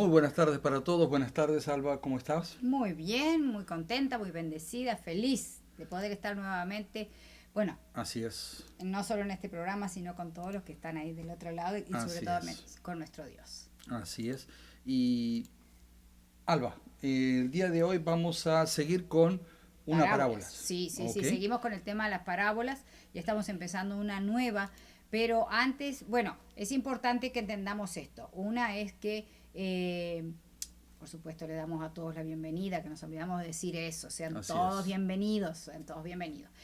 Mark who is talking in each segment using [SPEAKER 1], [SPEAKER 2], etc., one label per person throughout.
[SPEAKER 1] Muy buenas tardes para todos. Buenas tardes, Alba. ¿Cómo estás?
[SPEAKER 2] Muy bien, muy contenta, muy bendecida, feliz de poder estar nuevamente, bueno,
[SPEAKER 1] Así es.
[SPEAKER 2] no solo en este programa, sino con todos los que están ahí del otro lado y sobre
[SPEAKER 1] Así
[SPEAKER 2] todo
[SPEAKER 1] es.
[SPEAKER 2] con nuestro Dios.
[SPEAKER 1] Así es. Y Alba, el día de hoy vamos a seguir con una
[SPEAKER 2] Parábolas,
[SPEAKER 1] parábola.
[SPEAKER 2] sí, sí,
[SPEAKER 1] ¿Ok?
[SPEAKER 2] sí, seguimos con el tema de las parábolas y estamos empezando una nueva, pero antes, bueno, es importante que entendamos esto. Una es que por supuesto, le damos a todos la bienvenida, que nos olvidamos de decir eso,
[SPEAKER 1] Así es.
[SPEAKER 2] sean todos bienvenidos.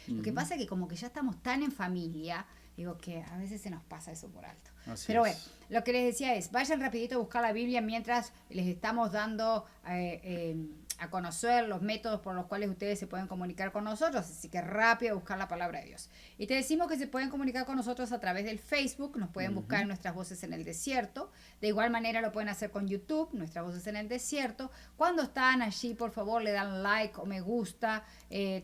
[SPEAKER 2] Lo que
[SPEAKER 1] Ujú.
[SPEAKER 2] pasa es que como que ya estamos tan en familia, digo que a veces se nos pasa eso por alto.
[SPEAKER 1] Así
[SPEAKER 2] Pero bueno,
[SPEAKER 1] es.
[SPEAKER 2] lo que les decía es, vayan rapidito a buscar la Biblia mientras les estamos dando a conocer los métodos por los cuales ustedes se pueden comunicar con nosotros, así que rápido a buscar la palabra de Dios. Y te decimos que se pueden comunicar con nosotros a través del Facebook, nos pueden buscar
[SPEAKER 1] Ujú.
[SPEAKER 2] en Nuestras Voces en el Desierto, de igual manera lo pueden hacer con YouTube, Nuestras Voces en el Desierto. Cuando están allí, por favor, le dan like o me gusta,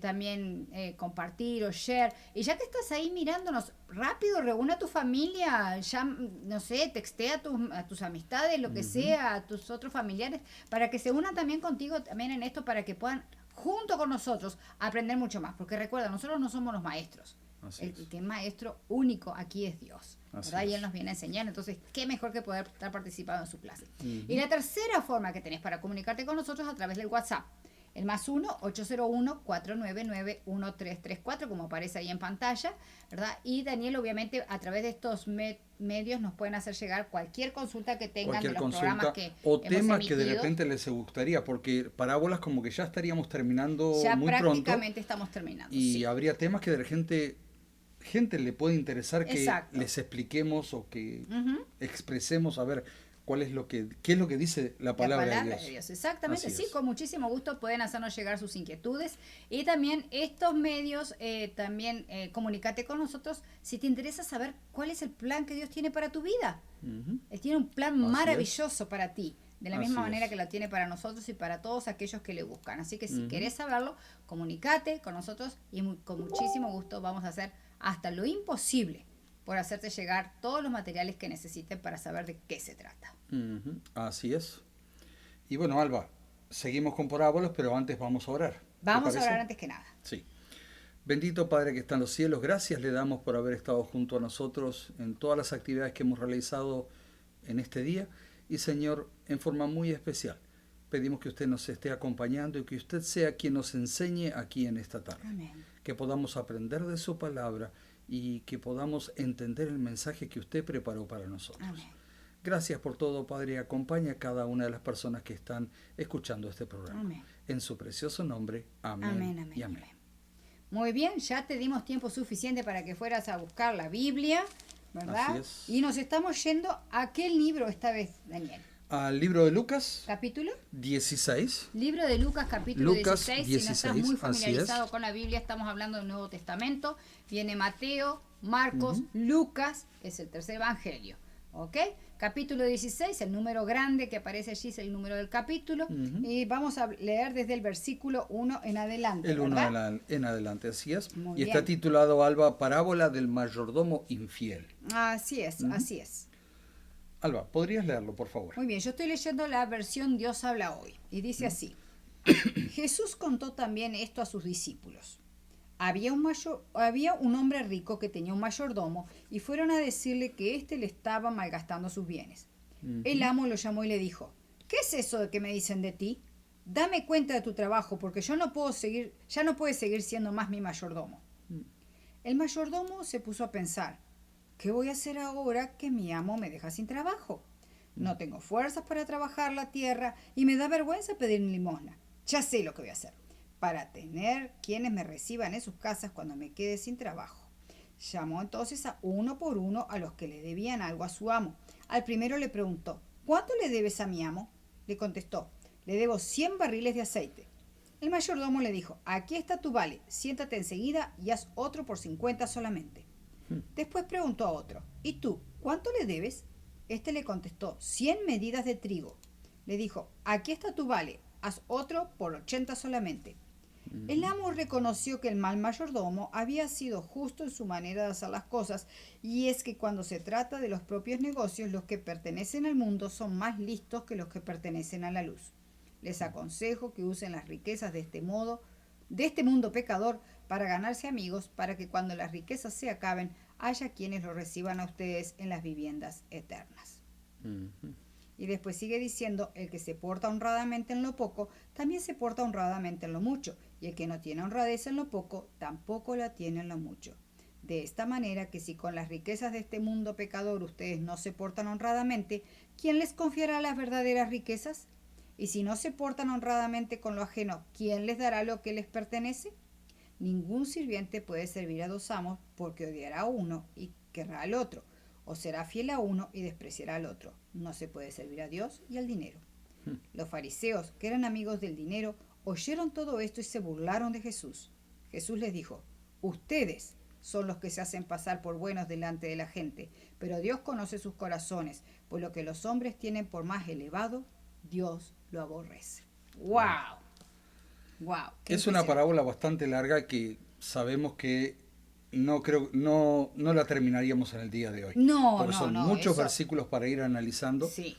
[SPEAKER 2] también compartir o share. Y ya que estás ahí mirándonos, rápido, reúne a tu familia, ya, no sé, textea a tus amistades, lo que
[SPEAKER 1] Ujú.
[SPEAKER 2] sea, a tus otros familiares, para que se unan también contigo también en esto, para que puedan, junto con nosotros, aprender mucho más. Porque recuerda, nosotros no somos los maestros.
[SPEAKER 1] Así
[SPEAKER 2] El
[SPEAKER 1] es.
[SPEAKER 2] que es maestro único aquí es Dios,
[SPEAKER 1] Así
[SPEAKER 2] ¿verdad? Y Él
[SPEAKER 1] es.
[SPEAKER 2] nos viene a enseñar, entonces, qué mejor que poder estar participando en su clase. Y
[SPEAKER 1] Ujú.
[SPEAKER 2] la tercera forma que tenés para comunicarte con nosotros es a través del WhatsApp. El más 1-801-499-1334, como aparece ahí en pantalla, ¿verdad? Y Daniel, obviamente, a través de estos medios nos pueden hacer llegar cualquier consulta que tengan de
[SPEAKER 1] Cualquier
[SPEAKER 2] los programas
[SPEAKER 1] consulta
[SPEAKER 2] que
[SPEAKER 1] o
[SPEAKER 2] hemos
[SPEAKER 1] tema que de
[SPEAKER 2] emitido.
[SPEAKER 1] repente les gustaría, porque parábolas como que ya estaríamos terminando
[SPEAKER 2] Ya
[SPEAKER 1] muy pronto
[SPEAKER 2] prácticamente estamos terminando,
[SPEAKER 1] y
[SPEAKER 2] sí.
[SPEAKER 1] habría temas que de gente le puede interesar que
[SPEAKER 2] Exacto.
[SPEAKER 1] les expliquemos o que
[SPEAKER 2] Ujú.
[SPEAKER 1] expresemos a ver qué es lo que dice la
[SPEAKER 2] La
[SPEAKER 1] palabra de
[SPEAKER 2] palabra de
[SPEAKER 1] Dios.
[SPEAKER 2] Dios, exactamente,
[SPEAKER 1] Así
[SPEAKER 2] sí,
[SPEAKER 1] es.
[SPEAKER 2] con muchísimo gusto pueden hacernos llegar sus inquietudes y también estos medios, también comunícate con nosotros si te interesa saber cuál es el plan que Dios tiene para tu vida.
[SPEAKER 1] Ujú.
[SPEAKER 2] Él tiene un plan
[SPEAKER 1] Así es.
[SPEAKER 2] maravilloso para ti, de la misma
[SPEAKER 1] Así
[SPEAKER 2] manera
[SPEAKER 1] es.
[SPEAKER 2] que lo tiene para nosotros y para todos aquellos que le buscan. Así que si
[SPEAKER 1] Ujú.
[SPEAKER 2] querés saberlo, comunícate con nosotros y con muchísimo gusto vamos a hacer hasta lo imposible por hacerte llegar todos los materiales que necesiten para saber de qué se trata.
[SPEAKER 1] Ujú. Así es. Y bueno, Alba, seguimos con parábolas, pero antes vamos a orar. ¿Te
[SPEAKER 2] Vamos a orar
[SPEAKER 1] parece?
[SPEAKER 2] antes que nada.
[SPEAKER 1] Sí. Bendito Padre que está en los cielos, gracias le damos por haber estado junto a nosotros en todas las actividades que hemos realizado en este día. Y Señor, en forma muy especial, pedimos que usted nos esté acompañando y que usted sea quien nos enseñe aquí en esta tarde.
[SPEAKER 2] Amén.
[SPEAKER 1] Que podamos aprender de su palabra y que podamos entender el mensaje que usted preparó para nosotros.
[SPEAKER 2] Amén.
[SPEAKER 1] Gracias por todo, Padre, y acompaña a cada una de las personas que están escuchando este programa.
[SPEAKER 2] Amén.
[SPEAKER 1] En su precioso nombre, amén
[SPEAKER 2] Amén, amén
[SPEAKER 1] y
[SPEAKER 2] y
[SPEAKER 1] amén.
[SPEAKER 2] amén. Muy bien, ya te dimos tiempo suficiente para que fueras a buscar la Biblia,
[SPEAKER 1] Así
[SPEAKER 2] ¿verdad?
[SPEAKER 1] es.
[SPEAKER 2] Y nos estamos yendo a qué libro esta vez, Daniel.
[SPEAKER 1] Al libro de Lucas
[SPEAKER 2] ¿Capítulo?
[SPEAKER 1] 16.
[SPEAKER 2] Libro de Lucas, capítulo
[SPEAKER 1] Lucas
[SPEAKER 2] 16. Si no estás
[SPEAKER 1] 16,
[SPEAKER 2] muy
[SPEAKER 1] así es.
[SPEAKER 2] familiarizado con la Biblia, estamos hablando del Nuevo Testamento. Viene Mateo, Marcos,
[SPEAKER 1] Ujú.
[SPEAKER 2] Lucas, es el tercer evangelio. ¿Ok? Capítulo 16, el número grande que aparece allí es el número del capítulo.
[SPEAKER 1] Ujú.
[SPEAKER 2] Y vamos a leer desde el versículo 1 en adelante,
[SPEAKER 1] El uno
[SPEAKER 2] ¿verdad?
[SPEAKER 1] en adelante, así es.
[SPEAKER 2] Muy
[SPEAKER 1] Y está
[SPEAKER 2] bien.
[SPEAKER 1] titulado, Alba, Parábola del mayordomo infiel.
[SPEAKER 2] Así es,
[SPEAKER 1] Ujú.
[SPEAKER 2] así es.
[SPEAKER 1] Alba, ¿podrías leerlo, por favor?
[SPEAKER 2] Muy bien, yo estoy leyendo la versión Dios habla hoy. Y dice
[SPEAKER 1] Ujú.
[SPEAKER 2] así. Jesús contó también esto a sus discípulos. Había un hombre rico que tenía un mayordomo y fueron a decirle que éste le estaba malgastando sus bienes. El
[SPEAKER 1] Ujú.
[SPEAKER 2] amo lo llamó y le dijo, ¿qué es eso de que me dicen de ti? Dame cuenta de tu trabajo porque yo no puedo seguir, ya no puedes seguir siendo más mi mayordomo. El mayordomo se puso a pensar, ¿qué voy a hacer ahora que mi amo me deja sin trabajo? No tengo fuerzas para trabajar la tierra y me da vergüenza pedir limosna. Ya sé lo que voy a hacer para tener quienes me reciban en sus casas cuando me quede sin trabajo. Llamó entonces a uno por uno a los que le debían algo a su amo. Al primero le preguntó, ¿cuánto le debes a mi amo? Le contestó, le debo 100 barriles de aceite. El mayordomo le dijo, aquí está tu vale, siéntate enseguida y haz otro por 50 solamente. Después preguntó a otro, ¿y tú, cuánto le debes? Este le contestó, 100 medidas de trigo. Le dijo, aquí está tu vale, haz otro por 80 solamente. El amo reconoció que el mal mayordomo había sido justo en su manera de hacer las cosas, y es que cuando se trata de los propios negocios, los que pertenecen al mundo son más listos que los que pertenecen a la luz. Les aconsejo que usen las riquezas de este mundo pecador, para ganarse amigos, para que cuando las riquezas se acaben, haya quienes los reciban a ustedes en las viviendas eternas.
[SPEAKER 1] Ujú.
[SPEAKER 2] Y después sigue diciendo, el que se porta honradamente en lo poco, también se porta honradamente en lo mucho, y el que no tiene honradez en lo poco, tampoco la tiene en lo mucho. De esta manera que si con las riquezas de este mundo pecador ustedes no se portan honradamente, ¿quién les confiará las verdaderas riquezas? Y si no se portan honradamente con lo ajeno, ¿quién les dará lo que les pertenece? Ningún sirviente puede servir a dos amos, porque odiará a uno y querrá al otro, o será fiel a uno y despreciará al otro. No se puede servir a Dios y al dinero. Los fariseos, que eran amigos del dinero, oyeron todo esto y se burlaron de Jesús. Jesús les dijo, ustedes son los que se hacen pasar por buenos delante de la gente, pero Dios conoce sus corazones, pues lo que los hombres tienen por más elevado, Dios lo aborrece. ¡Wow! ¡Wow!
[SPEAKER 1] Es una parábola bastante larga que sabemos que no la terminaríamos en el día de hoy.
[SPEAKER 2] No,
[SPEAKER 1] Porque
[SPEAKER 2] no,
[SPEAKER 1] son
[SPEAKER 2] no,
[SPEAKER 1] muchos
[SPEAKER 2] eso...
[SPEAKER 1] versículos para ir analizando.
[SPEAKER 2] Sí.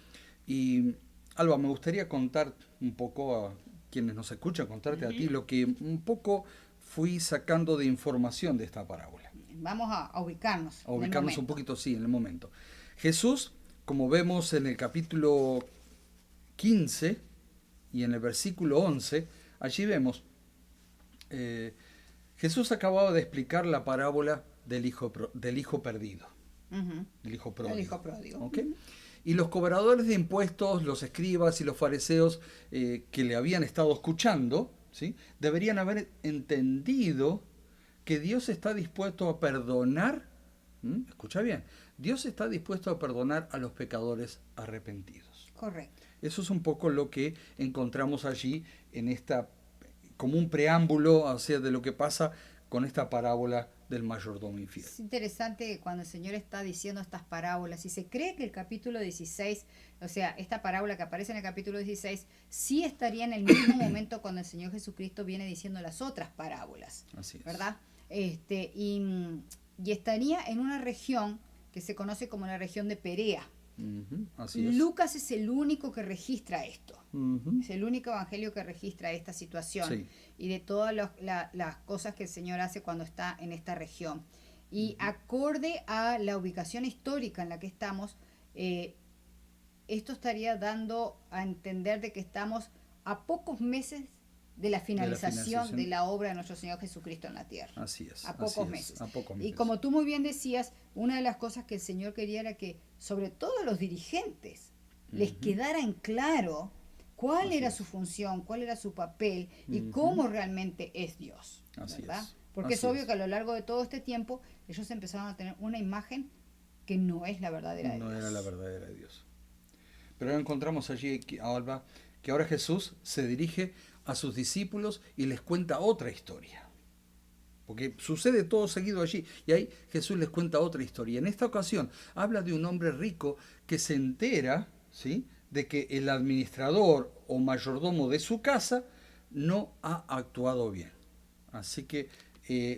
[SPEAKER 1] Y Alba, me gustaría contar un poco a quienes nos escuchan, contarte a ti lo que un poco fui sacando de información de esta parábola.
[SPEAKER 2] Vamos a ubicarnos.
[SPEAKER 1] A ubicarnos un poquito, sí, en el momento. Jesús, como vemos en el capítulo 15 y en el versículo 11, allí vemos, Jesús acababa de explicar la parábola del hijo perdido, del hijo pródigo.
[SPEAKER 2] El hijo pródigo.
[SPEAKER 1] ¿Okay? Y los cobradores de impuestos, los escribas y los fariseos que le habían estado escuchando, ¿sí?, deberían haber entendido que Dios está dispuesto a perdonar, escucha bien, Dios está dispuesto a perdonar a los pecadores arrepentidos.
[SPEAKER 2] Correcto.
[SPEAKER 1] Eso es un poco lo que encontramos allí en esta, como un preámbulo hacia de lo que pasa con esta parábola del mayordomo infiel.
[SPEAKER 2] Es interesante cuando el Señor está diciendo estas parábolas y se cree que el capítulo 16, o sea, esta parábola que aparece en el capítulo 16, sí estaría en el mismo momento cuando el Señor Jesucristo viene diciendo las otras parábolas.
[SPEAKER 1] Así es.
[SPEAKER 2] ¿Verdad? Y estaría en una región que se conoce como la región de Perea.
[SPEAKER 1] Así es.
[SPEAKER 2] Lucas es el único que registra esto.
[SPEAKER 1] Uh-huh.
[SPEAKER 2] Es el único evangelio que registra esta situación,
[SPEAKER 1] Sí.
[SPEAKER 2] y de todas las cosas que el Señor hace cuando está en esta región. Y acorde a la ubicación histórica en la que estamos, esto estaría dando a entender de que estamos a pocos meses de la finalización de la obra de nuestro Señor Jesucristo en la tierra.
[SPEAKER 1] Así es.
[SPEAKER 2] A pocos meses.
[SPEAKER 1] A pocos meses.
[SPEAKER 2] Y como tú muy bien decías, una de las cosas que el Señor quería era que, sobre todo a los dirigentes, les quedara en claro cuál era su función, cuál era su papel y cómo realmente es Dios.
[SPEAKER 1] Así
[SPEAKER 2] ¿verdad?
[SPEAKER 1] es.
[SPEAKER 2] Porque
[SPEAKER 1] Así
[SPEAKER 2] es obvio
[SPEAKER 1] es.
[SPEAKER 2] que a lo largo de todo este tiempo ellos empezaron a tener una imagen que no es la verdadera de Dios.
[SPEAKER 1] No era la verdadera de Dios. Pero encontramos allí, Alba, que ahora Jesús se dirige a sus discípulos y les cuenta otra historia. Porque sucede todo seguido allí. Y ahí Jesús les cuenta otra historia. En esta ocasión habla de un hombre rico que se entera, ¿sí?, de que el administrador o mayordomo de su casa no ha actuado bien. Así que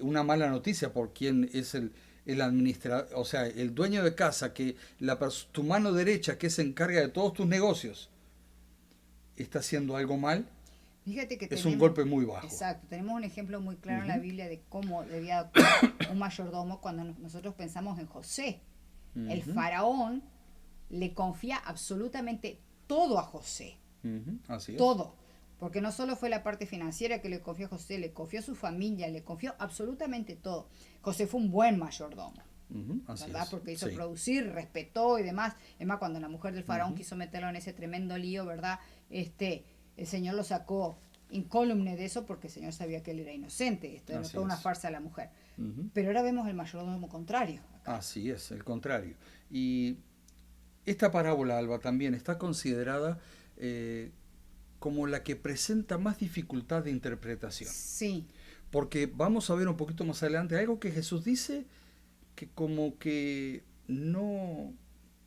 [SPEAKER 1] una mala noticia por quien es el administrador, o sea, el dueño de casa, que tu mano derecha que se encarga de todos tus negocios está haciendo algo mal.
[SPEAKER 2] Fíjate que
[SPEAKER 1] es un golpe muy bajo.
[SPEAKER 2] Exacto, tenemos un ejemplo muy claro en la Biblia de cómo debía actuar un mayordomo cuando nosotros pensamos en José. El faraón le confía absolutamente todo a José.
[SPEAKER 1] Así es.
[SPEAKER 2] Todo. Porque no solo fue la parte financiera que le confió a José, le confió a su familia, le confió absolutamente todo. José fue un buen mayordomo.
[SPEAKER 1] Así
[SPEAKER 2] ¿verdad?
[SPEAKER 1] es.
[SPEAKER 2] Porque hizo
[SPEAKER 1] Sí.
[SPEAKER 2] producir, respetó y demás. Es más, cuando la mujer del faraón quiso meterlo en ese tremendo lío, ¿verdad? El Señor lo sacó incólume de eso porque el Señor sabía que él era inocente. Esto era
[SPEAKER 1] Así
[SPEAKER 2] toda una
[SPEAKER 1] es.
[SPEAKER 2] farsa a la mujer. Pero ahora vemos el mayordomo contrario. Acá.
[SPEAKER 1] Así es, el contrario. Y esta parábola, Alba, también está considerada como la que presenta más dificultad de interpretación.
[SPEAKER 2] Sí.
[SPEAKER 1] Porque vamos a ver un poquito más adelante algo que Jesús dice que como que no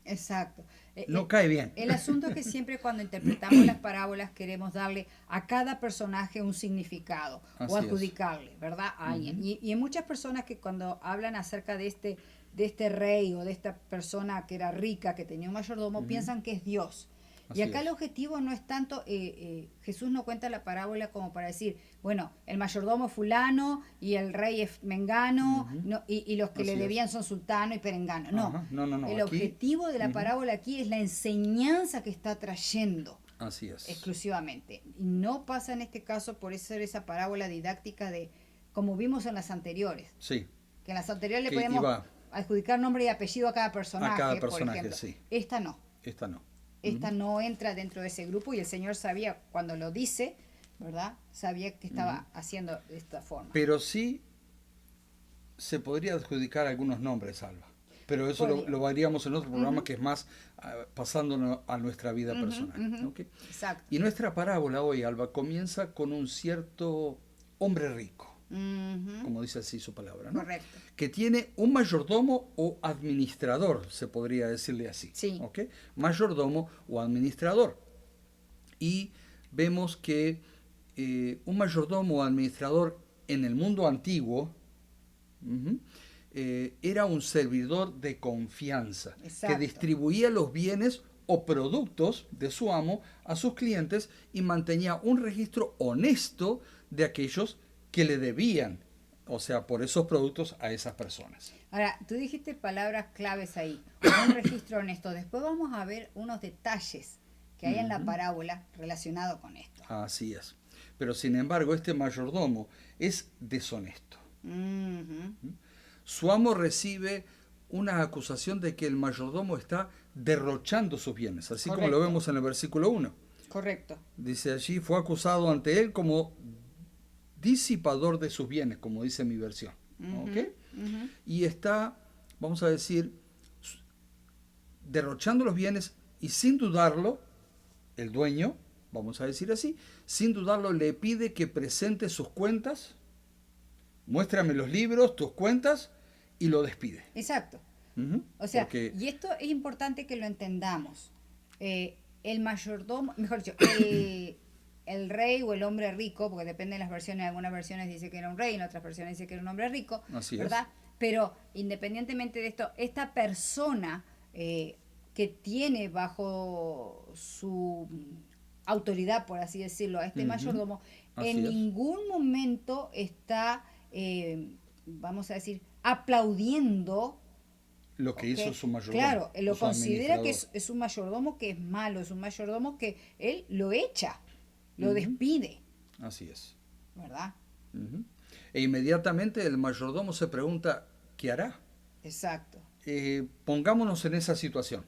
[SPEAKER 2] Exacto.
[SPEAKER 1] No cae bien.
[SPEAKER 2] El asunto es que siempre cuando interpretamos las parábolas queremos darle a cada personaje un significado
[SPEAKER 1] Así
[SPEAKER 2] o
[SPEAKER 1] es.
[SPEAKER 2] adjudicarle, ¿verdad? A alguien.
[SPEAKER 1] Ujú.
[SPEAKER 2] Y hay muchas personas que cuando hablan acerca de este rey o de esta persona que era rica, que tenía un mayordomo,
[SPEAKER 1] Ujú.
[SPEAKER 2] piensan que es Dios. Y
[SPEAKER 1] Así
[SPEAKER 2] acá el
[SPEAKER 1] es.
[SPEAKER 2] objetivo no es tanto, Jesús no cuenta la parábola como para decir, bueno, el mayordomo es fulano y el rey es mengano,
[SPEAKER 1] Ujú.
[SPEAKER 2] no, y los que le
[SPEAKER 1] Así es.
[SPEAKER 2] debían son sultano y perengano. No,
[SPEAKER 1] Ajá. No, no, no.
[SPEAKER 2] el
[SPEAKER 1] Aquí.
[SPEAKER 2] objetivo de la
[SPEAKER 1] Ujú.
[SPEAKER 2] parábola aquí es la enseñanza que está trayendo
[SPEAKER 1] Así es.
[SPEAKER 2] exclusivamente. Y no pasa en este caso por ser esa parábola didáctica de, como vimos en las anteriores,
[SPEAKER 1] Sí.
[SPEAKER 2] que en las anteriores le
[SPEAKER 1] Que
[SPEAKER 2] podemos
[SPEAKER 1] iba
[SPEAKER 2] adjudicar nombre y apellido a cada personaje,
[SPEAKER 1] a cada
[SPEAKER 2] por
[SPEAKER 1] personaje,
[SPEAKER 2] ejemplo.
[SPEAKER 1] sí.
[SPEAKER 2] Esta no.
[SPEAKER 1] Esta no.
[SPEAKER 2] Esta
[SPEAKER 1] Ujú.
[SPEAKER 2] no entra dentro de ese grupo y el Señor sabía, cuando lo dice, ¿verdad? Sabía que estaba haciendo de esta forma.
[SPEAKER 1] Pero sí se podría adjudicar algunos nombres, Alba. Pero eso
[SPEAKER 2] Podría.
[SPEAKER 1] lo haríamos en otro programa que es más pasándonos a nuestra vida
[SPEAKER 2] Ujú,
[SPEAKER 1] personal.
[SPEAKER 2] ujú.
[SPEAKER 1] ¿Ok?
[SPEAKER 2] Exacto.
[SPEAKER 1] Y nuestra parábola hoy, Alba, comienza con un cierto hombre rico,
[SPEAKER 2] Ujú.
[SPEAKER 1] como dice así su palabra, ¿no?
[SPEAKER 2] Correcto.
[SPEAKER 1] Que tiene un mayordomo o administrador, se podría decirle así.
[SPEAKER 2] Sí.
[SPEAKER 1] ¿Ok? Mayordomo o administrador. Y vemos que un mayordomo o administrador en el mundo antiguo ujú, era un servidor de confianza que
[SPEAKER 2] Exacto.
[SPEAKER 1] distribuía los bienes o productos de su amo a sus clientes y mantenía un registro honesto de aquellos que le debían, o sea, por esos productos a esas personas.
[SPEAKER 2] Ahora, tú dijiste palabras claves ahí, un registro honesto. Después vamos a ver unos detalles que hay en la
[SPEAKER 1] Ujú.
[SPEAKER 2] parábola relacionado con esto.
[SPEAKER 1] Así es. Pero sin embargo, este mayordomo es deshonesto.
[SPEAKER 2] Ujú.
[SPEAKER 1] Su amo recibe una acusación de que el mayordomo está derrochando sus bienes, así como lo
[SPEAKER 2] Correcto.
[SPEAKER 1] vemos en el versículo 1.
[SPEAKER 2] Correcto.
[SPEAKER 1] Dice allí, fue acusado ante él como disipador de sus bienes, como dice mi versión.
[SPEAKER 2] Ujú,
[SPEAKER 1] ¿Ok?
[SPEAKER 2] ujú.
[SPEAKER 1] Y está, vamos a decir, derrochando los bienes y sin dudarlo, el dueño, vamos a decir así, sin dudarlo le pide que presente sus cuentas, muéstrame los libros, tus cuentas, y lo despide.
[SPEAKER 2] Exacto.
[SPEAKER 1] Ujú.
[SPEAKER 2] O sea,
[SPEAKER 1] Porque,
[SPEAKER 2] y esto es importante que lo entendamos. El mayordomo, mejor dicho, el rey o el hombre rico, porque depende de las versiones, en algunas versiones dice que era un rey, en otras versiones dice que era un hombre rico,
[SPEAKER 1] Así es.
[SPEAKER 2] ¿verdad? Pero independientemente de esto, esta persona que tiene bajo su autoridad, por así decirlo, a este
[SPEAKER 1] Ujú.
[SPEAKER 2] mayordomo,
[SPEAKER 1] Así
[SPEAKER 2] en
[SPEAKER 1] es.
[SPEAKER 2] ningún momento está, vamos a decir, aplaudiendo
[SPEAKER 1] lo que
[SPEAKER 2] Ok.
[SPEAKER 1] hizo su mayordomo.
[SPEAKER 2] Claro,
[SPEAKER 1] o
[SPEAKER 2] lo
[SPEAKER 1] su
[SPEAKER 2] considera que
[SPEAKER 1] administrador.
[SPEAKER 2] es un mayordomo que es malo, es un mayordomo que él lo echa, lo
[SPEAKER 1] Ujú.
[SPEAKER 2] despide,
[SPEAKER 1] Así es.
[SPEAKER 2] ¿verdad?
[SPEAKER 1] Ujú. E inmediatamente el mayordomo se pregunta, ¿qué hará?
[SPEAKER 2] Exacto.
[SPEAKER 1] Pongámonos en esa situación.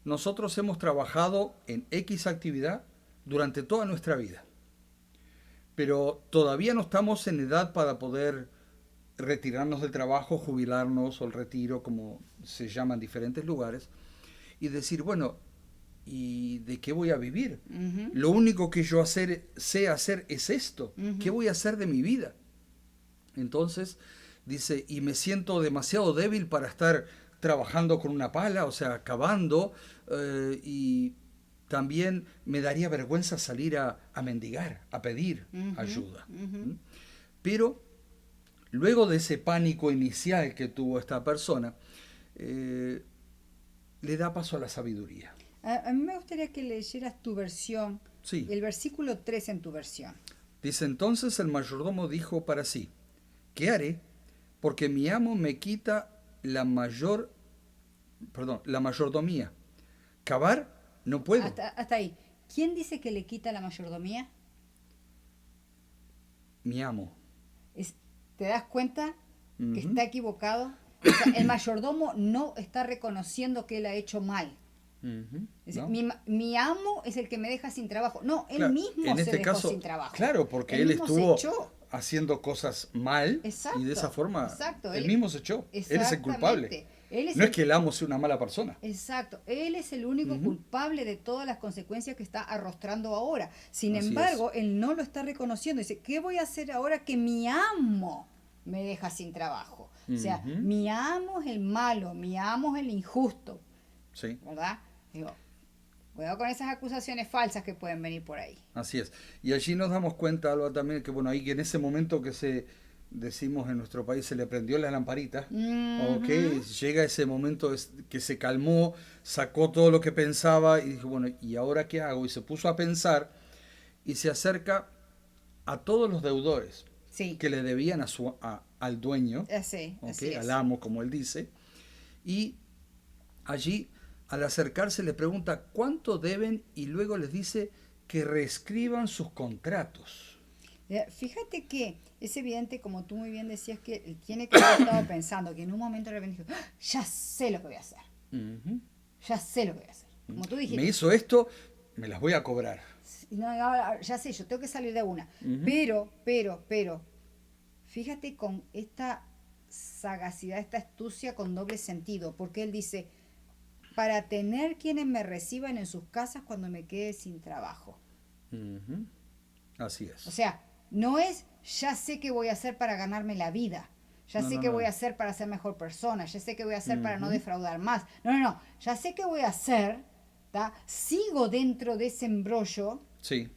[SPEAKER 1] Nosotros hemos trabajado en X actividad durante toda nuestra vida, pero todavía no estamos en edad para poder retirarnos del trabajo, jubilarnos o el retiro, como se llama en diferentes lugares, y decir, bueno, ¿y de qué voy a vivir?
[SPEAKER 2] Ujú,
[SPEAKER 1] Lo único que yo sé hacer es esto. ¿Qué
[SPEAKER 2] ujú.
[SPEAKER 1] voy a hacer de mi vida? Entonces dice, y me siento demasiado débil para estar trabajando con una pala, o sea, cavando, y también me daría vergüenza salir a mendigar, a pedir
[SPEAKER 2] Ujú,
[SPEAKER 1] ayuda.
[SPEAKER 2] ujú.
[SPEAKER 1] ¿Mm? Pero luego de ese pánico inicial que tuvo esta persona, le da paso a la sabiduría.
[SPEAKER 2] A mí me gustaría que leyeras tu versión,
[SPEAKER 1] Sí.
[SPEAKER 2] el versículo 3 en tu versión.
[SPEAKER 1] Dice, entonces el mayordomo dijo para sí, ¿qué haré? Porque mi amo me quita la mayordomía. Cavar no puedo.
[SPEAKER 2] Hasta ahí. ¿Quién dice que le quita la mayordomía?
[SPEAKER 1] Mi amo.
[SPEAKER 2] ¿Te das cuenta que
[SPEAKER 1] Ujú.
[SPEAKER 2] está equivocado? O sea, el mayordomo no está reconociendo que él ha hecho mal.
[SPEAKER 1] Ujú.
[SPEAKER 2] Es decir,
[SPEAKER 1] ¿No?
[SPEAKER 2] mi amo es el que me deja sin trabajo. No, él
[SPEAKER 1] Claro,
[SPEAKER 2] mismo
[SPEAKER 1] en
[SPEAKER 2] se
[SPEAKER 1] este
[SPEAKER 2] dejó
[SPEAKER 1] caso,
[SPEAKER 2] sin trabajo.
[SPEAKER 1] claro, porque
[SPEAKER 2] Él
[SPEAKER 1] él
[SPEAKER 2] mismo se
[SPEAKER 1] estuvo
[SPEAKER 2] echó.
[SPEAKER 1] haciendo cosas mal
[SPEAKER 2] Exacto,
[SPEAKER 1] y de esa forma
[SPEAKER 2] exacto.
[SPEAKER 1] él mismo se echó. Él es el culpable.
[SPEAKER 2] Exactamente. Él es
[SPEAKER 1] No es
[SPEAKER 2] el-
[SPEAKER 1] que el amo sea una mala persona.
[SPEAKER 2] Exacto, él es el único
[SPEAKER 1] Ujú.
[SPEAKER 2] culpable de todas las consecuencias que está arrostrando ahora. Sin
[SPEAKER 1] Así
[SPEAKER 2] embargo, él no lo está reconociendo. Dice, ¿qué voy a hacer ahora que mi amo me deja sin trabajo? O sea,
[SPEAKER 1] Ujú.
[SPEAKER 2] mi amo es el malo, mi amo es el injusto.
[SPEAKER 1] Sí.
[SPEAKER 2] ¿verdad? Digo, cuidado con esas acusaciones falsas que pueden venir por ahí.
[SPEAKER 1] Así es. Y allí nos damos cuenta, Alba, también que, bueno, ahí que en ese momento que decimos en nuestro país, se le prendió la lamparita, ok,
[SPEAKER 2] Ujú.
[SPEAKER 1] llega ese momento que se calmó, sacó todo lo que pensaba y dijo, bueno, ¿y ahora qué hago? Y se puso a pensar y se acerca a todos los deudores
[SPEAKER 2] Sí,
[SPEAKER 1] que le debían al dueño,
[SPEAKER 2] así,
[SPEAKER 1] ok,
[SPEAKER 2] así
[SPEAKER 1] al
[SPEAKER 2] es.
[SPEAKER 1] amo, como él dice, y allí, al acercarse, le pregunta cuánto deben y luego les dice que reescriban sus contratos.
[SPEAKER 2] Fíjate que es evidente, como tú muy bien decías, que él tiene que haber estado pensando que en un momento de repente dijo, "Ah, ya sé lo que voy a hacer,
[SPEAKER 1] Ujú.
[SPEAKER 2] ya sé lo que voy a hacer. Como tú
[SPEAKER 1] Me
[SPEAKER 2] dijiste,
[SPEAKER 1] hizo esto, me las voy a cobrar.
[SPEAKER 2] no, ahora ya sé, yo tengo que salir de una.
[SPEAKER 1] Ujú.
[SPEAKER 2] Pero, fíjate con esta sagacidad, esta astucia con doble sentido, porque él dice, para tener quienes me reciban en sus casas cuando me quede sin trabajo.
[SPEAKER 1] Ujú. Así
[SPEAKER 2] O
[SPEAKER 1] es.
[SPEAKER 2] sea, no es ya sé qué voy a hacer para ganarme la vida, ya
[SPEAKER 1] No,
[SPEAKER 2] sé
[SPEAKER 1] no,
[SPEAKER 2] qué
[SPEAKER 1] no,
[SPEAKER 2] voy a
[SPEAKER 1] no.
[SPEAKER 2] hacer para ser mejor persona, ya sé qué voy a hacer para no
[SPEAKER 1] Ujú.
[SPEAKER 2] defraudar más. No, ya sé qué voy a hacer, ¿tá? Sigo dentro de ese embrollo,
[SPEAKER 1] Sí,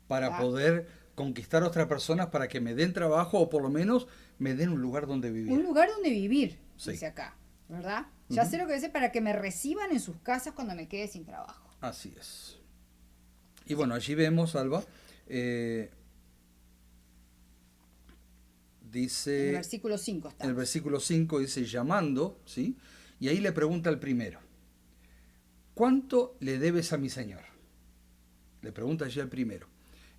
[SPEAKER 1] para
[SPEAKER 2] ¿tá?
[SPEAKER 1] poder conquistar a otras personas para que me den trabajo o por lo menos me den un lugar donde
[SPEAKER 2] Un
[SPEAKER 1] vivir.
[SPEAKER 2] lugar donde vivir,
[SPEAKER 1] Sí.
[SPEAKER 2] dice acá, ¿verdad? Ya
[SPEAKER 1] Ujú.
[SPEAKER 2] sé lo que voy a hacer para que me reciban en sus casas cuando me quede sin trabajo.
[SPEAKER 1] Así es. Y
[SPEAKER 2] Sí,
[SPEAKER 1] bueno, allí vemos, Alba, eh,
[SPEAKER 2] en el
[SPEAKER 1] dice,
[SPEAKER 2] versículo 5
[SPEAKER 1] en el
[SPEAKER 2] estamos.
[SPEAKER 1] versículo 5 dice llamando, ¿sí? Y ahí le pregunta al primero, ¿cuánto le debes a mi señor? Le pregunta allí al primero.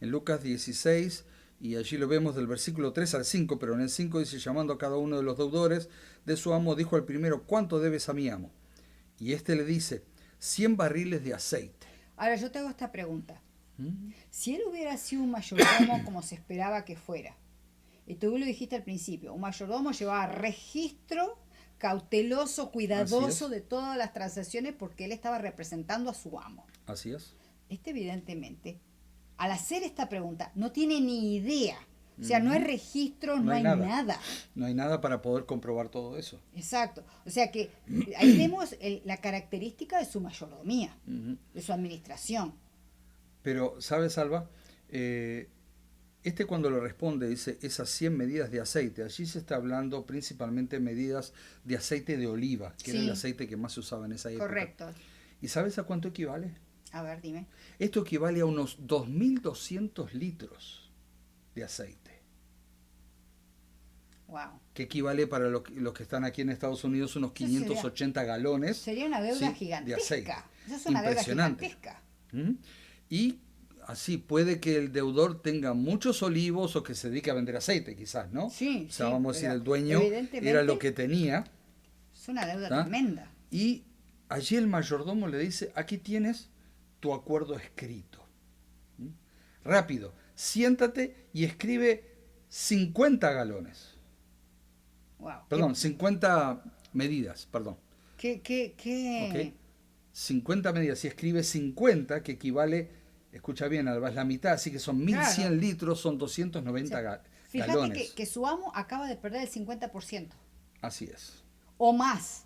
[SPEAKER 1] En Lucas 16, y allí lo vemos del versículo 3 al 5, pero en el 5 dice, llamando a cada uno de los deudores de su amo, dijo al primero, ¿cuánto debes a mi amo? Y éste le dice, 100 barriles de aceite.
[SPEAKER 2] Ahora yo te hago esta pregunta.
[SPEAKER 1] ¿Mm?
[SPEAKER 2] Si él hubiera sido un mayordomo como se esperaba que fuera, y tú lo dijiste al principio, un mayordomo llevaba registro cauteloso,
[SPEAKER 1] Así
[SPEAKER 2] cuidadoso
[SPEAKER 1] es,
[SPEAKER 2] de todas las transacciones porque él estaba representando a su amo.
[SPEAKER 1] así es.
[SPEAKER 2] Este evidentemente, al hacer esta pregunta, no tiene ni idea. O sea, no hay
[SPEAKER 1] Ujú.
[SPEAKER 2] registro,
[SPEAKER 1] No
[SPEAKER 2] no
[SPEAKER 1] hay
[SPEAKER 2] hay
[SPEAKER 1] nada.
[SPEAKER 2] nada.
[SPEAKER 1] No hay nada para poder comprobar todo eso.
[SPEAKER 2] Exacto. O sea que ahí vemos la característica de su mayordomía,
[SPEAKER 1] Ujú.
[SPEAKER 2] de su administración.
[SPEAKER 1] Pero, ¿sabes, Alba? Eh, Este cuando lo responde dice esas 100 medidas de aceite. Allí se está hablando principalmente medidas de aceite de oliva, que era el
[SPEAKER 2] Sí,
[SPEAKER 1] aceite que más se usaba en esa época.
[SPEAKER 2] correcto.
[SPEAKER 1] ¿Y sabes a cuánto equivale?
[SPEAKER 2] A ver, dime.
[SPEAKER 1] Esto equivale a unos 2.200 litros de aceite,
[SPEAKER 2] Wow.
[SPEAKER 1] que equivale para los que están aquí en Estados Unidos unos
[SPEAKER 2] Eso sería,
[SPEAKER 1] 580 galones,
[SPEAKER 2] sería una deuda
[SPEAKER 1] ¿sí? de aceite.
[SPEAKER 2] gigantesca. Eso es una deuda
[SPEAKER 1] Impresionante.
[SPEAKER 2] gigantesca.
[SPEAKER 1] ¿Mm? Y así puede que el deudor tenga muchos olivos o que se dedique a vender aceite, quizás, ¿no?
[SPEAKER 2] Sí,
[SPEAKER 1] O sea,
[SPEAKER 2] sí,
[SPEAKER 1] vamos a decir,
[SPEAKER 2] pero
[SPEAKER 1] el dueño era lo
[SPEAKER 2] evidentemente
[SPEAKER 1] que tenía,
[SPEAKER 2] es una deuda
[SPEAKER 1] ¿tá?
[SPEAKER 2] tremenda.
[SPEAKER 1] Y allí el mayordomo le dice, aquí tienes tu acuerdo escrito. ¿Mm? Rápido, siéntate y escribe 50 galones.
[SPEAKER 2] Wow.
[SPEAKER 1] Perdón, 50 medidas, perdón. ¿Ok?
[SPEAKER 2] Qué.
[SPEAKER 1] 50 medidas. Si escribe 50, que equivale, escucha bien, Alba, es la mitad, así que son
[SPEAKER 2] Claro.
[SPEAKER 1] 1100 litros, son
[SPEAKER 2] O
[SPEAKER 1] 290
[SPEAKER 2] sea, fíjate
[SPEAKER 1] galones.
[SPEAKER 2] que su amo acaba de perder el 50%
[SPEAKER 1] Así es.
[SPEAKER 2] o más.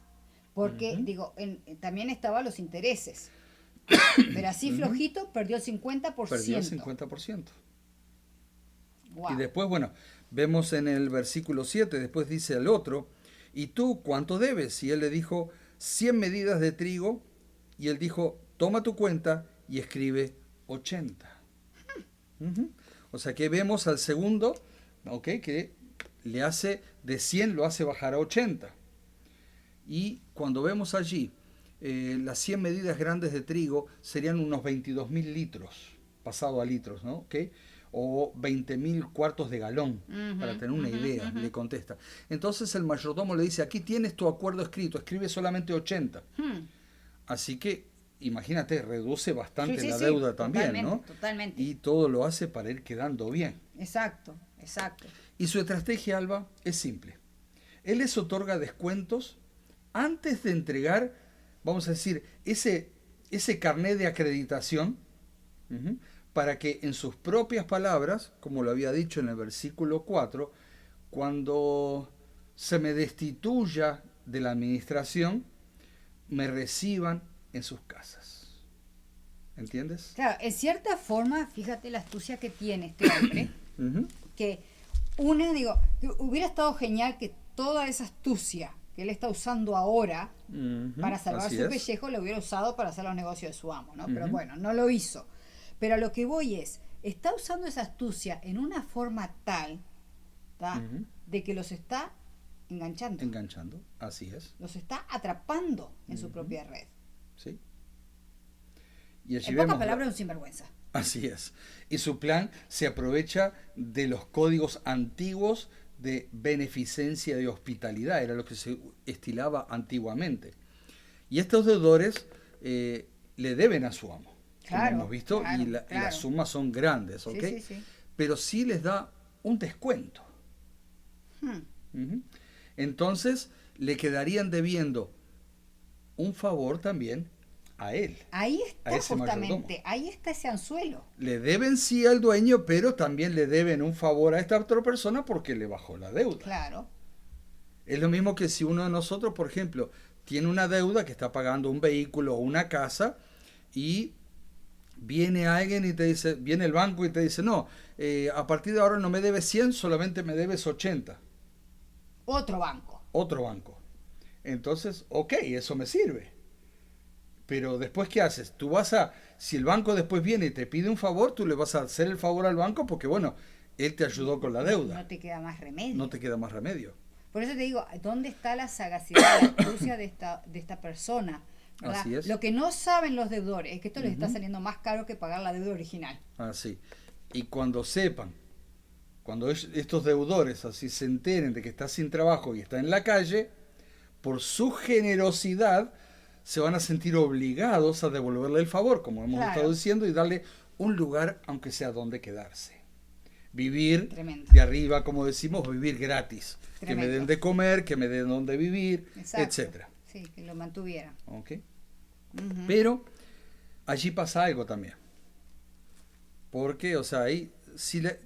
[SPEAKER 2] Porque,
[SPEAKER 1] Ujú,
[SPEAKER 2] digo, también estaban los intereses. Pero así
[SPEAKER 1] ujú.
[SPEAKER 2] flojito perdió el
[SPEAKER 1] Perdió el
[SPEAKER 2] 50%.
[SPEAKER 1] 50%. Y
[SPEAKER 2] Wow.
[SPEAKER 1] después, bueno, vemos en el versículo 7, después dice al otro, ¿y tú cuánto debes? Y él le dijo, 100 medidas de trigo. Y él dijo, toma tu cuenta y escribe 80. Ujú. O sea que vemos al segundo, ¿ok? Que le hace de 100 lo hace bajar a 80. Y cuando vemos allí las 100 medidas grandes de trigo serían unos 22.000 litros, pasado a litros, ¿no? ¿Ok? O 20.000 cuartos de galón,
[SPEAKER 2] Ujú,
[SPEAKER 1] para tener una
[SPEAKER 2] ujú,
[SPEAKER 1] idea,
[SPEAKER 2] ujú.
[SPEAKER 1] le contesta. Entonces el mayordomo le dice, aquí tienes tu acuerdo escrito, escribe solamente 80.
[SPEAKER 2] Hmm.
[SPEAKER 1] Así que, imagínate, reduce
[SPEAKER 2] Sí,
[SPEAKER 1] bastante
[SPEAKER 2] sí,
[SPEAKER 1] la
[SPEAKER 2] sí,
[SPEAKER 1] deuda también,
[SPEAKER 2] totalmente,
[SPEAKER 1] ¿no?
[SPEAKER 2] totalmente.
[SPEAKER 1] Y todo lo hace para ir quedando bien.
[SPEAKER 2] Exacto, exacto.
[SPEAKER 1] Y su estrategia, Alba, es simple. Él les otorga descuentos antes de entregar, vamos a decir, ese carnet de acreditación, ujú, para que en sus propias palabras, como lo había dicho en el versículo 4, cuando se me destituya de la administración, me reciban en sus casas. ¿Entiendes?
[SPEAKER 2] Claro, en cierta forma, fíjate la astucia que tiene este hombre, que que hubiera estado genial que toda esa astucia que él está usando ahora para salvar su pellejo lo hubiera usado para hacer los negocios de su amo, ¿no? Pero bueno, no lo hizo. Pero a lo que voy es, está usando esa astucia en una forma tal, de que los está enganchando.
[SPEAKER 1] Enganchando, así es.
[SPEAKER 2] Los está atrapando en su propia red.
[SPEAKER 1] Sí. Y allí
[SPEAKER 2] en pocas palabras, un sinvergüenza.
[SPEAKER 1] Así es. Y su plan se aprovecha de los códigos antiguos de beneficencia, de hospitalidad. Era lo que se estilaba antiguamente. Y estos deudores le deben a su amo,
[SPEAKER 2] claro,
[SPEAKER 1] como hemos visto,
[SPEAKER 2] claro,
[SPEAKER 1] y las sumas son grandes, ¿ok?
[SPEAKER 2] Sí.
[SPEAKER 1] Pero sí les da un descuento. Entonces le quedarían debiendo un favor también a él.
[SPEAKER 2] Ahí está justamente, mayordomo. Ahí está ese anzuelo.
[SPEAKER 1] Le deben sí al dueño, pero también le deben un favor a esta otra persona porque le bajó la deuda.
[SPEAKER 2] Claro.
[SPEAKER 1] Es lo mismo que si uno de nosotros, por ejemplo, tiene una deuda que está pagando un vehículo o una casa y viene alguien y te dice, viene el banco y te dice, no, a partir de ahora no me debes 100, solamente me debes 80.
[SPEAKER 2] Otro banco.
[SPEAKER 1] Otro banco. Entonces, ok, eso me sirve. Pero después, ¿qué haces? Tú vas a, si el banco después viene y te pide un favor, tú le vas a hacer el favor al banco porque, bueno, él te ayudó con la deuda.
[SPEAKER 2] No te queda más remedio.
[SPEAKER 1] No te queda más remedio.
[SPEAKER 2] Por eso te digo, ¿dónde está la sagacidad, la astucia de esta persona? ¿Verdad?
[SPEAKER 1] Así es.
[SPEAKER 2] Lo que no saben los deudores es que esto les está saliendo más caro que pagar la deuda original.
[SPEAKER 1] Así. Y cuando sepan, cuando estos deudores así se enteren de que está sin trabajo y está en la calle, por su generosidad se van a sentir obligados a devolverle el favor, como hemos estado diciendo, y darle un lugar, aunque sea donde quedarse. Vivir de arriba, como decimos, vivir gratis. Tremendo. Que me den de comer, que me den donde vivir, etcétera.
[SPEAKER 2] Sí, que lo mantuvieran.
[SPEAKER 1] Okay. Pero allí pasa algo también. Porque, o sea, ahí,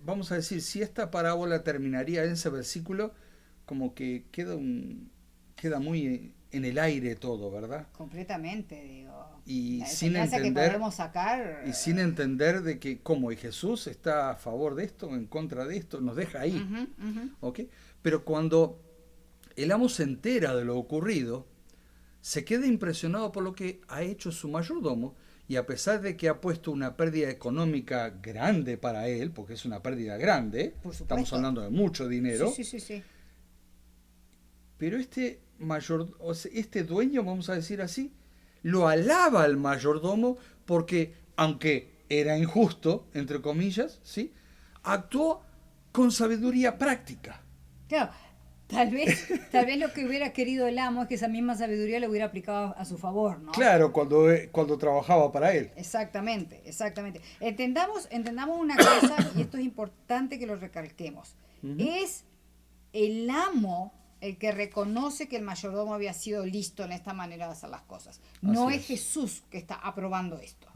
[SPEAKER 1] vamos a decir, si esta parábola terminaría en ese versículo, como que queda muy en el aire todo, ¿verdad?
[SPEAKER 2] Completamente, digo.
[SPEAKER 1] Y
[SPEAKER 2] la
[SPEAKER 1] sin
[SPEAKER 2] enseñanza que podemos sacar.
[SPEAKER 1] Y sin entender de que, ¿cómo? ¿Y Jesús está a favor de esto, en contra de esto? Nos deja ahí. ¿Ok? Pero cuando el amo se entera de lo ocurrido, se queda impresionado por lo que ha hecho su mayordomo, y a pesar de que ha puesto una pérdida económica grande para él, porque es una pérdida grande, estamos hablando de mucho dinero,
[SPEAKER 2] sí.
[SPEAKER 1] Pero este dueño, vamos a decir así, lo alaba al mayordomo porque, aunque era injusto, entre comillas, ¿sí?, actuó con sabiduría práctica.
[SPEAKER 2] Claro, tal vez lo que hubiera querido el amo es que esa misma sabiduría le hubiera aplicado a su favor, ¿no?
[SPEAKER 1] Claro, cuando trabajaba para él.
[SPEAKER 2] Exactamente. Entendamos una cosa, y esto es importante que lo recalquemos. Es el amo el que reconoce que el mayordomo había sido listo en esta manera de hacer las cosas. No es Jesús que está aprobando esto.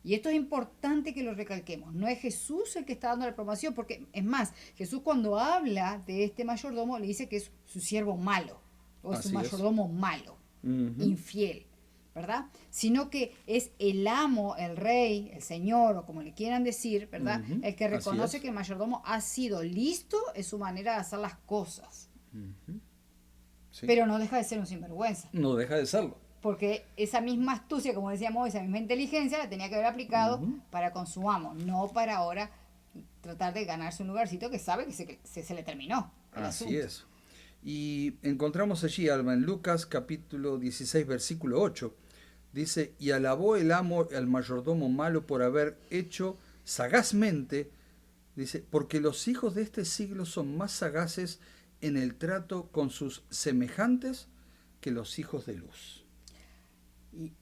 [SPEAKER 2] Y esto es importante que lo recalquemos. No es Jesús el que está dando la aprobación, porque es más, Jesús cuando habla de este mayordomo le dice que es su siervo malo, o es un mayordomo malo, infiel, ¿verdad? Sino que es el amo, el rey, el señor, o como le quieran decir, ¿verdad? El que reconoce que el mayordomo ha sido listo en su manera de hacer las cosas.
[SPEAKER 1] Sí.
[SPEAKER 2] Pero no deja de ser un sinvergüenza.
[SPEAKER 1] No deja de serlo.
[SPEAKER 2] Porque esa misma astucia, como decíamos, esa misma inteligencia la tenía que haber aplicado para con su amo, no para ahora tratar de ganarse un lugarcito que sabe que se le terminó.
[SPEAKER 1] Así es. Y encontramos allí, Alma, en Lucas capítulo 16, versículo 8, dice, y alabó el amo al mayordomo malo por haber hecho sagazmente, dice, porque los hijos de este siglo son más sagaces en el trato con sus semejantes que los hijos de luz.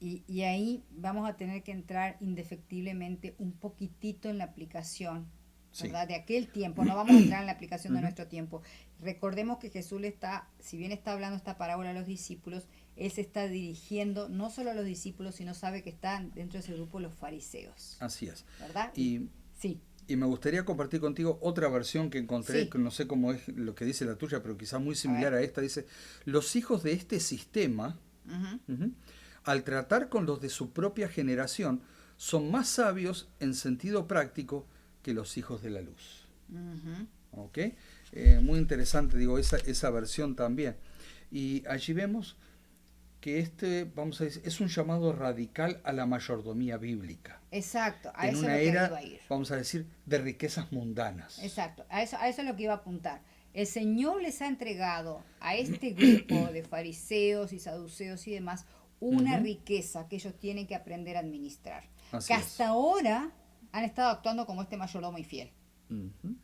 [SPEAKER 2] Y ahí vamos a tener que entrar indefectiblemente un poquitito en la aplicación, ¿verdad? De aquel tiempo. No vamos a entrar en la aplicación de nuestro tiempo. Recordemos que Jesús si bien está hablando esta parábola a los discípulos, Él se está dirigiendo no solo a los discípulos, sino sabe que están dentro de ese grupo los fariseos.
[SPEAKER 1] Así es.
[SPEAKER 2] ¿Verdad?
[SPEAKER 1] Sí. Y me gustaría compartir contigo otra versión que encontré, que no sé cómo es lo que dice la tuya, pero quizás muy similar a esta. Dice, los hijos de este sistema,
[SPEAKER 2] Ujú.
[SPEAKER 1] Ujú. Al tratar con los de su propia generación, son más sabios en sentido práctico que los hijos de la luz.
[SPEAKER 2] Ujú.
[SPEAKER 1] ¿Ok? Muy interesante, digo, esa versión también. Y allí vemos que vamos a decir, es un llamado radical a la mayordomía bíblica,
[SPEAKER 2] Exacto, a
[SPEAKER 1] en
[SPEAKER 2] eso es
[SPEAKER 1] una
[SPEAKER 2] lo que
[SPEAKER 1] era,
[SPEAKER 2] iba a ir.
[SPEAKER 1] vamos a decir, de riquezas mundanas.
[SPEAKER 2] Exacto, a eso es lo que iba a apuntar. El Señor les ha entregado a este grupo de fariseos y saduceos y demás una
[SPEAKER 1] Ujú.
[SPEAKER 2] riqueza que ellos tienen que aprender a administrar. Que
[SPEAKER 1] Así es.
[SPEAKER 2] hasta ahora han estado actuando como este mayordomo infiel,
[SPEAKER 1] Ujú.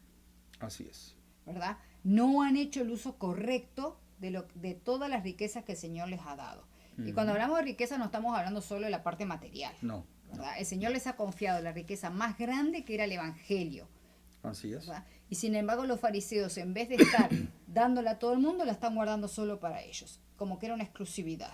[SPEAKER 1] Así es.
[SPEAKER 2] ¿verdad? No han hecho el uso correcto de todas las riquezas que el Señor les ha dado. Y cuando
[SPEAKER 1] Ujú.
[SPEAKER 2] hablamos de riqueza no estamos hablando solo de la parte material,
[SPEAKER 1] No, no.
[SPEAKER 2] ¿verdad? El Señor les ha confiado la riqueza más grande que era el Evangelio,
[SPEAKER 1] Así es.
[SPEAKER 2] ¿verdad? Y sin embargo los fariseos, en vez de estar dándola a todo el mundo, la están guardando solo para ellos, como que era una exclusividad.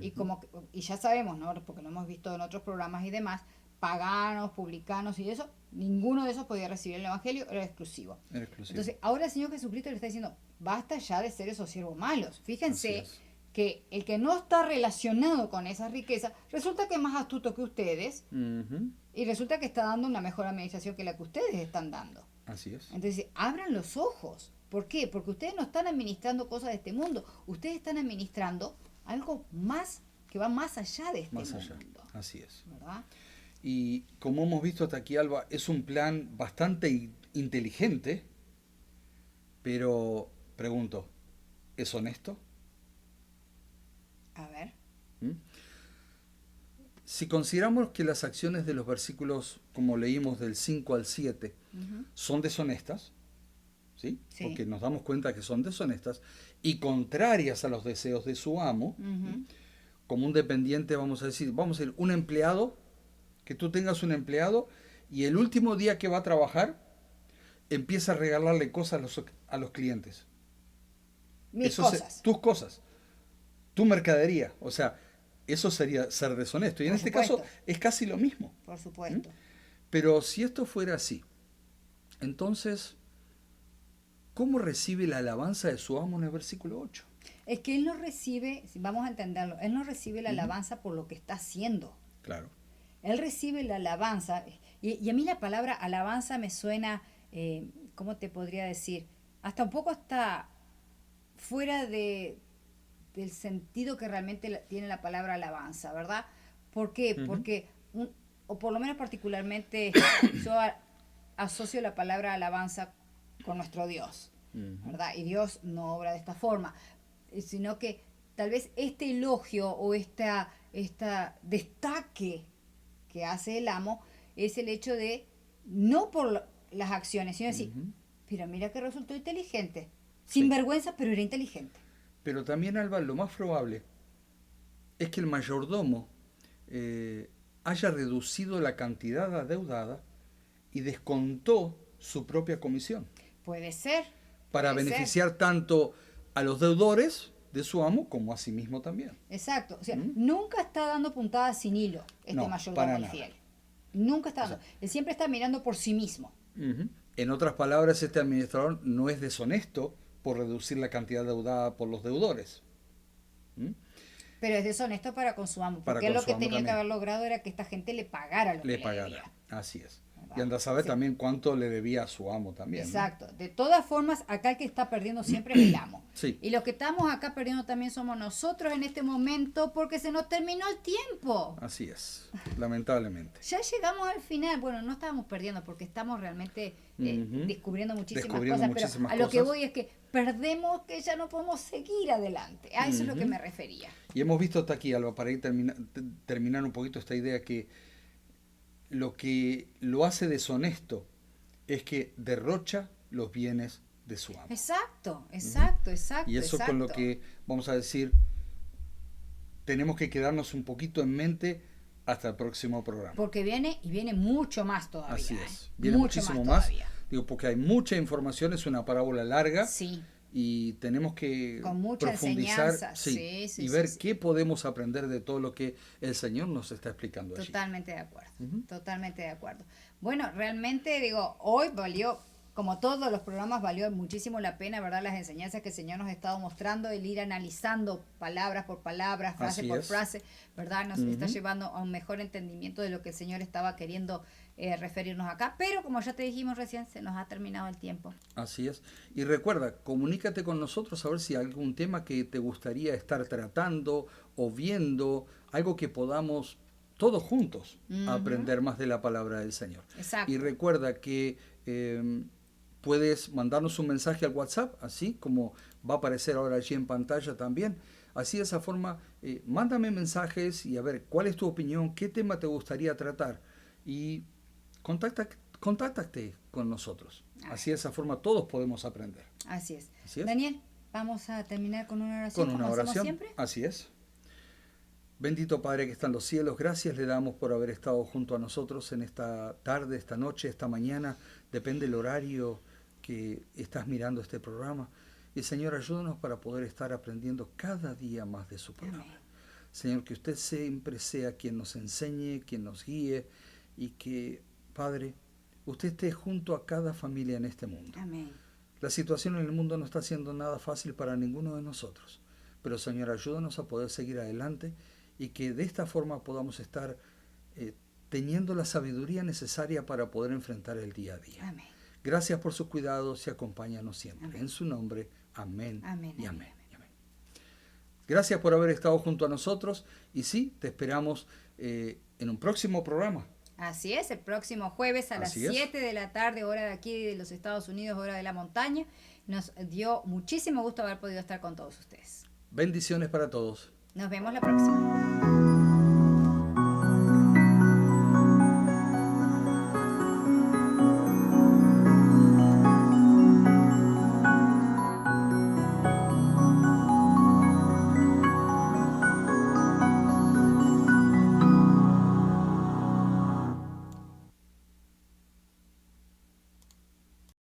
[SPEAKER 2] Y,
[SPEAKER 1] Ujú.
[SPEAKER 2] como, y ya sabemos, ¿no? Porque lo hemos visto en otros programas y demás, paganos, publicanos y eso, ninguno de esos podía recibir el Evangelio, era exclusivo.
[SPEAKER 1] Era exclusivo.
[SPEAKER 2] Entonces, ahora el Señor Jesucristo le está diciendo, basta ya de ser esos siervos malos.
[SPEAKER 1] Así
[SPEAKER 2] Fíjense
[SPEAKER 1] es.
[SPEAKER 2] que el que no está relacionado con esa riqueza, resulta que es más astuto que ustedes
[SPEAKER 1] Ujú.
[SPEAKER 2] y resulta que está dando una mejor administración que la que ustedes están dando.
[SPEAKER 1] Así es.
[SPEAKER 2] Entonces, abran los ojos. ¿Por qué? Porque ustedes no están administrando cosas de este mundo. Ustedes están administrando algo más que va más allá de este
[SPEAKER 1] Más allá.
[SPEAKER 2] mundo.
[SPEAKER 1] Así es.
[SPEAKER 2] ¿Verdad?
[SPEAKER 1] Y como hemos visto hasta aquí, Alba, es un plan bastante inteligente, pero pregunto, ¿es honesto?
[SPEAKER 2] A ver.
[SPEAKER 1] ¿Mm? Si consideramos que las acciones de los versículos, como leímos del 5 al 7,
[SPEAKER 2] Ujú.
[SPEAKER 1] son deshonestas, ¿sí?
[SPEAKER 2] Sí.
[SPEAKER 1] Porque nos damos cuenta que son deshonestas y contrarias a los deseos de su amo,
[SPEAKER 2] Ujú.
[SPEAKER 1] como un dependiente, vamos a decir, un empleado, que tú tengas un empleado y el último día que va a trabajar empieza a regalarle cosas a los clientes.
[SPEAKER 2] Mis cosas.
[SPEAKER 1] Tus cosas, tu mercadería, o sea, eso sería ser deshonesto. Y en
[SPEAKER 2] Por
[SPEAKER 1] este caso
[SPEAKER 2] supuesto.
[SPEAKER 1] es casi lo mismo.
[SPEAKER 2] Por
[SPEAKER 1] ¿Mm?
[SPEAKER 2] supuesto.
[SPEAKER 1] Pero si esto fuera así, entonces, ¿cómo recibe la alabanza de su amo en el versículo 8?
[SPEAKER 2] Es que él no recibe, si vamos a entenderlo, él no recibe la
[SPEAKER 1] Ujú.
[SPEAKER 2] alabanza por lo que está haciendo.
[SPEAKER 1] Claro.
[SPEAKER 2] Él recibe la alabanza. Y a mí la palabra alabanza me suena, ¿cómo te podría decir? Hasta un poco hasta fuera del sentido que realmente tiene la palabra alabanza, ¿verdad? ¿Por qué?
[SPEAKER 1] Ujú.
[SPEAKER 2] Porque, o por lo menos particularmente, yo asocio la palabra alabanza con nuestro Dios,
[SPEAKER 1] Ujú.
[SPEAKER 2] ¿verdad? Y Dios no obra de esta forma, sino que tal vez este elogio o esta destaque que hace el amo es el hecho de, no por las acciones, sino decir,
[SPEAKER 1] Ujú.
[SPEAKER 2] pero mira que resultó inteligente, sin
[SPEAKER 1] Sí.
[SPEAKER 2] vergüenza, pero era inteligente.
[SPEAKER 1] Pero también, Alba, lo más probable es que el mayordomo haya reducido la cantidad adeudada y descontó su propia comisión
[SPEAKER 2] Puede ser,
[SPEAKER 1] para
[SPEAKER 2] puede ser.
[SPEAKER 1] beneficiar tanto a los deudores de su amo como a sí mismo también.
[SPEAKER 2] Exacto. O sea,
[SPEAKER 1] ¿Mm?
[SPEAKER 2] nunca está dando puntadas sin hilo este
[SPEAKER 1] No,
[SPEAKER 2] mayordomo
[SPEAKER 1] para nada.
[SPEAKER 2] infiel. Nunca está
[SPEAKER 1] O sea,
[SPEAKER 2] dando. Él siempre está mirando por sí mismo.
[SPEAKER 1] ujú. En otras palabras, este administrador no es deshonesto por reducir la cantidad deudada por los deudores. ¿Mm?
[SPEAKER 2] Pero es deshonesto para con su amo.
[SPEAKER 1] Para
[SPEAKER 2] Porque él
[SPEAKER 1] con
[SPEAKER 2] lo
[SPEAKER 1] su
[SPEAKER 2] que
[SPEAKER 1] amo
[SPEAKER 2] tenía que
[SPEAKER 1] también.
[SPEAKER 2] haber logrado era que esta gente le pagara lo que
[SPEAKER 1] Le
[SPEAKER 2] le
[SPEAKER 1] pagara.
[SPEAKER 2] debía.
[SPEAKER 1] Así es.
[SPEAKER 2] ¿Verdad?
[SPEAKER 1] Y anda a saber
[SPEAKER 2] Sí.
[SPEAKER 1] también cuánto le debía a su amo también, ¿no?
[SPEAKER 2] Exacto. De todas formas, acá el que está perdiendo siempre es el amo.
[SPEAKER 1] Sí.
[SPEAKER 2] Y los que estamos acá perdiendo también somos nosotros en este momento porque se nos terminó el tiempo.
[SPEAKER 1] Así es, lamentablemente.
[SPEAKER 2] Ya llegamos al final. Bueno, no estábamos perdiendo porque estamos realmente
[SPEAKER 1] Ujú.
[SPEAKER 2] descubriendo muchísimas
[SPEAKER 1] Descubriendo
[SPEAKER 2] cosas,
[SPEAKER 1] muchísimas
[SPEAKER 2] pero a lo que
[SPEAKER 1] cosas.
[SPEAKER 2] voy es que perdemos que ya no podemos seguir adelante. A eso es lo que
[SPEAKER 1] Ujú.
[SPEAKER 2] me refería.
[SPEAKER 1] Y hemos visto hasta aquí, Alba, para ir terminar un poquito esta idea, que lo hace deshonesto es que derrocha los bienes de su amo.
[SPEAKER 2] Exacto, exacto, exacto.
[SPEAKER 1] Y eso
[SPEAKER 2] exacto.
[SPEAKER 1] con lo que, vamos a decir, tenemos que quedarnos un poquito en mente hasta el próximo programa.
[SPEAKER 2] Porque viene y viene mucho más todavía.
[SPEAKER 1] Así
[SPEAKER 2] ¿eh?
[SPEAKER 1] es, viene
[SPEAKER 2] Mucho
[SPEAKER 1] muchísimo más.
[SPEAKER 2] todavía.
[SPEAKER 1] Digo, porque hay mucha información, es una parábola larga.
[SPEAKER 2] Sí.
[SPEAKER 1] Y tenemos que
[SPEAKER 2] Con mucha
[SPEAKER 1] profundizar,
[SPEAKER 2] enseñanza, sí,
[SPEAKER 1] y ver qué podemos aprender de todo lo que el Señor nos está explicando allí.
[SPEAKER 2] Totalmente de acuerdo,
[SPEAKER 1] Ujú.
[SPEAKER 2] totalmente de acuerdo. Bueno, realmente digo, hoy valió Como todos los programas, valió muchísimo la pena, ¿verdad? Las enseñanzas que el Señor nos ha estado mostrando, el ir analizando palabra por palabra, frase
[SPEAKER 1] Así
[SPEAKER 2] por
[SPEAKER 1] es.
[SPEAKER 2] frase, ¿verdad? Nos está llevando a un mejor entendimiento de lo que el Señor estaba queriendo referirnos acá. Pero como ya te dijimos recién, se nos ha terminado el tiempo.
[SPEAKER 1] Así es. Y recuerda, comunícate con nosotros a ver si hay algún tema que te gustaría estar tratando o viendo, algo que podamos todos juntos aprender más de la palabra del Señor.
[SPEAKER 2] Exacto.
[SPEAKER 1] Y recuerda que puedes mandarnos un mensaje al WhatsApp, así como va a aparecer ahora allí en pantalla también. Así de esa forma, mándame mensajes y a ver cuál es tu opinión, qué tema te gustaría tratar y contáctate con nosotros. Así de esa forma todos podemos aprender.
[SPEAKER 2] Así es.
[SPEAKER 1] Así es.
[SPEAKER 2] Daniel, vamos a terminar con una oración.
[SPEAKER 1] Con una
[SPEAKER 2] como
[SPEAKER 1] oración.
[SPEAKER 2] hacemos siempre.
[SPEAKER 1] Así es. Bendito Padre que está en los cielos, gracias le damos por haber estado junto a nosotros en esta tarde, esta noche, esta mañana. Depende el horario que estás mirando este programa. Y Señor, ayúdanos para poder estar aprendiendo cada día más de su palabra.
[SPEAKER 2] Amén.
[SPEAKER 1] Señor, que usted siempre sea quien nos enseñe, quien nos guíe y que, Padre, usted esté junto a cada familia en este mundo.
[SPEAKER 2] Amén.
[SPEAKER 1] La situación en el mundo no está siendo nada fácil para ninguno de nosotros. Pero Señor, ayúdanos a poder seguir adelante y que de esta forma podamos estar teniendo la sabiduría necesaria para poder enfrentar el día a día.
[SPEAKER 2] Amén.
[SPEAKER 1] Gracias por sus cuidados y acompáñanos siempre.
[SPEAKER 2] Amén.
[SPEAKER 1] En su nombre, amén,
[SPEAKER 2] Amén,
[SPEAKER 1] y
[SPEAKER 2] amén,
[SPEAKER 1] amén. Amén. Gracias por haber estado junto a nosotros y sí, te esperamos en un próximo programa.
[SPEAKER 2] Así es, el próximo jueves a las
[SPEAKER 1] Así es.
[SPEAKER 2] 7 de la tarde, hora de aquí de los Estados Unidos, hora de la montaña. Nos dio muchísimo gusto haber podido estar con todos ustedes.
[SPEAKER 1] Bendiciones para todos.
[SPEAKER 2] Nos vemos la próxima.